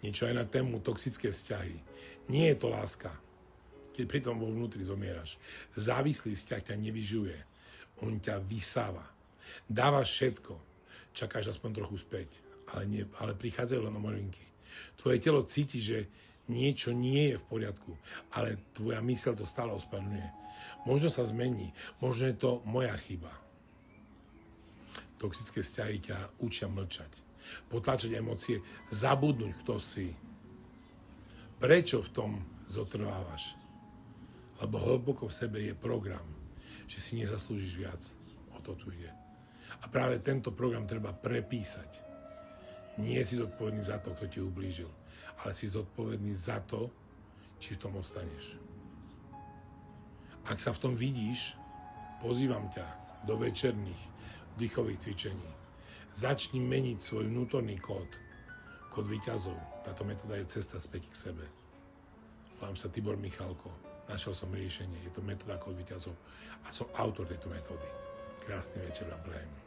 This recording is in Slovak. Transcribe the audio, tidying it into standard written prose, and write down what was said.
Niečo aj na tému toxické vzťahy. Nie je to láska, keď pritom vo vnútri zomieraš. Závislý vzťah ťa nevyžuje. On ťa vysáva. Dávaš všetko. Čakáš aspoň trochu späť. Ale prichádzajú len omrvinky. Tvoje telo cíti, že niečo nie je v poriadku, ale tvoja myseľ to stále ospravedlňuje. Možno sa zmení, možno je to moja chyba. Toxické vzťahy ťa učia mlčať, potlačať emócie, zabudnúť, kto si. Prečo v tom zotrvávaš? Lebo hlboko v sebe je program, že si nezaslúžiš viac. O to tu ide. A práve tento program treba prepísať. Nie si zodpovedný za to, kto ti ublížil, ale si zodpovedný za to, či v tom ostaneš. Ak sa v tom vidíš, pozývam ťa do večerných dýchových cvičení. Začni meniť svoj vnútorný kód víťazov. Táto metóda je cesta späť k sebe. Volám sa Tibor Michalko. Našiel som riešenie. Je to metóda kód víťazov a som autor tejto metódy. Krásny večer vám prajem.